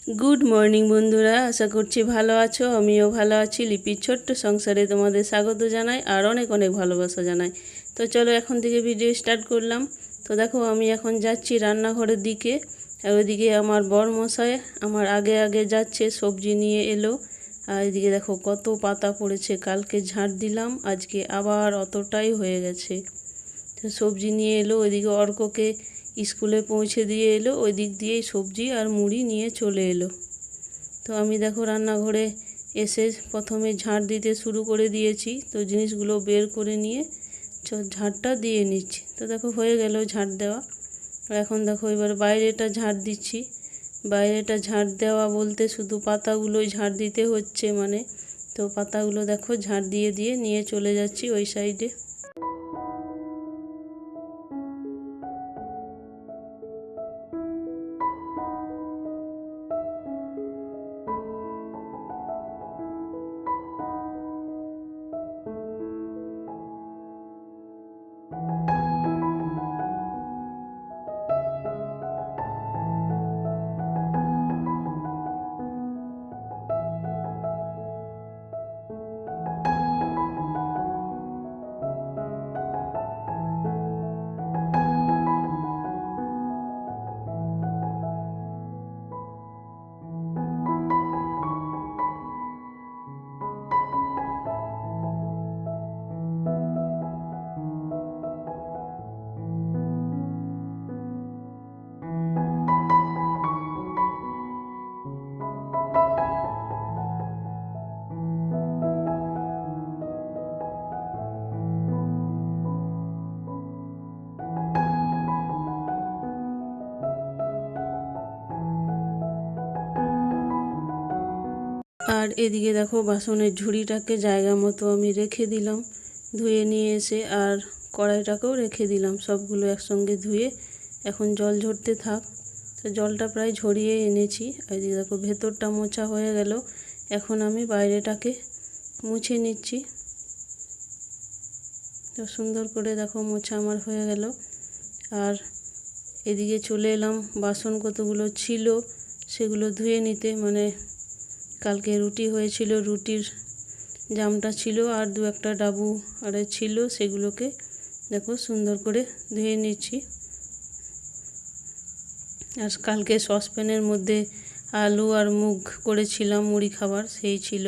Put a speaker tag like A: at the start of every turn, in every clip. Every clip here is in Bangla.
A: গুড মর্নিং বন্ধুরা, আশা করছি ভালো আছো। আমিও ভালো আছি। লিপির ছোট্ট সংসারে তোমাদের স্বাগত জানাই আর অনেক অনেক ভালোবাসা জানাই। তো চলো এখন থেকে ভিডিও স্টার্ট করলাম। তো দেখো আমি এখন যাচ্ছি রান্নাঘরের দিকে, আর ওইদিকে আমার বরমশাই আমার আগে আগে যাচ্ছে, সবজি নিয়ে এলো। আর এদিকে দেখো কত পাতা পড়েছে, কালকে ঝাড় দিলাম, আজকে আবার অতটাই হয়ে গেছে। তো সবজি নিয়ে এলো, ওইদিকে অর্ককে স্কুলে পৌঁছে দিয়ে এলো, ওই দিক দিয়েই সবজি আর মুড়ি নিয়ে চলে এলো। তো আমি দেখো রান্নাঘরে এসে প্রথমে ঝাড় দিতে শুরু করে দিয়েছি। তো জিনিসগুলো বের করে নিয়ে ঝাড়টা দিয়ে নিচ্ছি। তো দেখো হয়ে গেল ঝাড় দেওয়া। এখন দেখো এবার বাইরেটা ঝাড় দিচ্ছি। বাইরেটা ঝাড় দেওয়া বলতে শুধু পাতাগুলোই ঝাড় দিতে হচ্ছে মানে। তো পাতাগুলো দেখো ঝাড় দিয়ে দিয়ে নিয়ে চলে যাচ্ছি ওই সাইডে। আর এদিকে দেখো বাসনের ঝুড়িটাকে জায়গা মতো আমি রেখে দিলাম, ধুয়ে নিয়ে এসে। আর কড়াইটাকেও রেখে দিলাম, সবগুলো একসঙ্গে ধুয়ে এখন জল ঝরতে থাক। তো জলটা প্রায় ঝরিয়ে এনেছি। এদিকে দেখো ভেতরটা মোছা হয়ে গেল, এখন আমি বাইরেটাকে মুছে নিচ্ছি। তো সুন্দর করে দেখো মোছা আমার হয়ে গেল। আর এদিকে চলে এলাম বাসন কতগুলো ছিল সেগুলো ধুয়ে নিতে, মানে কালকে রুটি হয়েছিল, রুটির জামটা ছিল আর দু একটা ডাবু আরে ছিল, সেগুলোকে দেখো সুন্দর করে ধুয়ে নিচ্ছি। আর কালকে সসপ্যানের মধ্যে আলু আর মুগ করেছিলাম মুড়ি খাবার, সেই ছিল।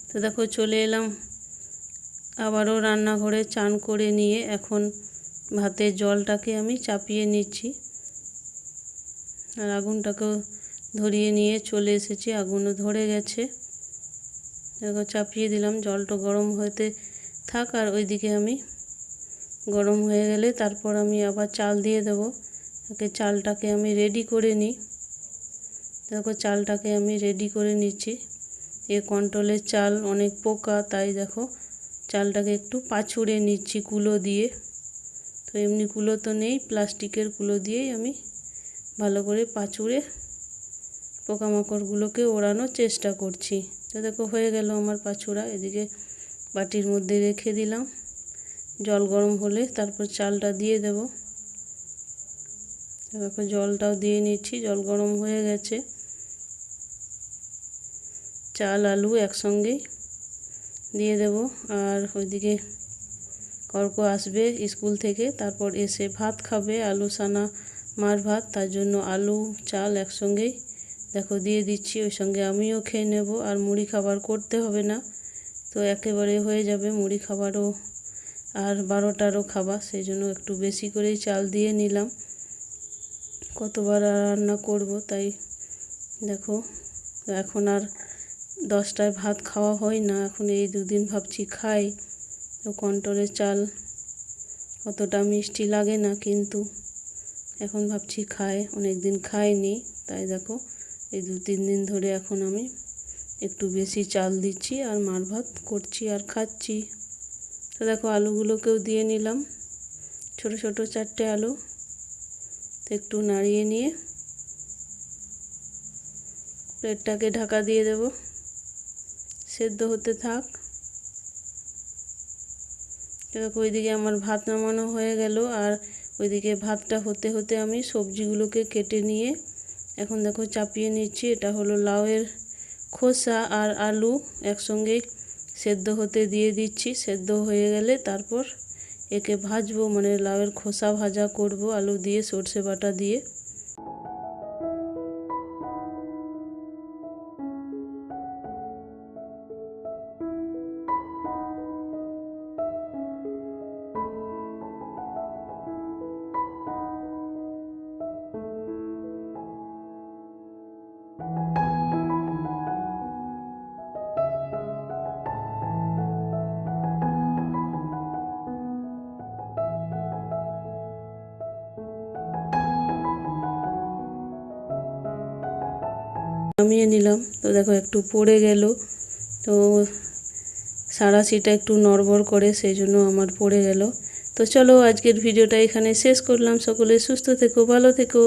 A: তো দেখো চলে এলাম আবারও রান্নাঘরে, চান করে নিয়ে এখন ভাতের জলটাকে আমি চাপিয়ে নিচ্ছি। আর আগুনটাকেও ধরিয়ে নিয়ে চলে এসেছি, আগুনও ধরে গেছে। দেখো চাপিয়ে দিলাম, জলটা গরম হতে থাক। আর ওইদিকে আমি গরম হয়ে গেলে তারপর আমি আবার চাল দিয়ে দেবো। চালটাকে আমি রেডি করে নিই। দেখো চালটাকে আমি রেডি করে নিচ্ছি। এ কন্ট্রোলের চাল, অনেক পোকা, তাই দেখো চালটাকে একটু পাছুড়ে নিচ্ছি কুলো দিয়ে। তো এমনি কুলো তো নেই, প্লাস্টিকের কুলো দিয়েই আমি ভালো করে পাছুড়ে পোকামাকড়গুলোকে ওড়ানোর চেষ্টা করছি। তো দেখো হয়ে গেল আমার পাছুড়া। এদিকে বাটির মধ্যে রেখে দিলাম, জল গরম হলে তারপর চালটা দিয়ে দেব। দেখো জলটাও দিয়ে নিচ্ছি, জল গরম হয়ে গেছে। চাল আলু একসঙ্গেই দিয়ে দেব। আর ওইদিকে অর্ক আসবে স্কুল থেকে, তারপর এসে ভাত খাবে, আলু সানা মার ভাত, তার জন্য আলু চাল একসঙ্গেই দেখো দিয়ে দিচ্ছি। ওই সঙ্গে আমিও খেয়ে নেব, আর মুড়ি খাবার করতে হবে না, তো একেবারে হয়ে যাবে মুড়ি খাবারও। আর 12টারও খাবার, সেই জন্য একটু বেশি করেই চাল দিয়ে নিলাম, কতবার রান্না করব তাই। দেখো এখন আর 10টায় ভাত খাওয়া হয় না, এখন এই দুদিন ভাবছি খাই। তো কন্ট্রোলের চাল অতটা মিষ্টি লাগে না, কিন্তু এখন ভাবছি খাই, অনেক দিন খাইনি, তাই দেখো এই 2-3 দিন ধরে এখন আমি একটু বেশি চাল দিচ্ছি আর মার ভাত করছি আর খাচ্ছি। তো দেখো আলুগুলোকেও দিয়ে নিলাম, ছোট ছোট 4টে আলু। তো একটু নাড়িয়ে নিয়ে প্লেটটাকে ঢাকা দিয়ে দেব, সেদ্ধ হতে থাক। দেখো ওইদিকে আমার ভাত নামানো হয়ে গেল, আর ওইদিকে ভাতটা হতে হতে আমি সবজিগুলোকে কেটে নিয়ে এখন দেখো চাপিয়ে নিচ্ছি। এটা হলো লাউয়ের খোসা আর আলু একসঙ্গে সেদ্ধ হতে দিয়ে দিচ্ছি। সেদ্ধ হয়ে গেলে তারপর একে ভাজবো, মানে লাউয়ের খোসা ভাজা করব আলু দিয়ে, সর্ষে বাটা দিয়ে। নামিয়ে নিলাম। তো দেখো একটু পড়ে গেল, তো সাঁড়াশিটা একটু নড়বড় করে, সেই জন্য আমার পড়ে গেল। তো চলো আজকের ভিডিওটা এখানে শেষ করলাম। সকলে সুস্থ থেকো, ভালো থেকো।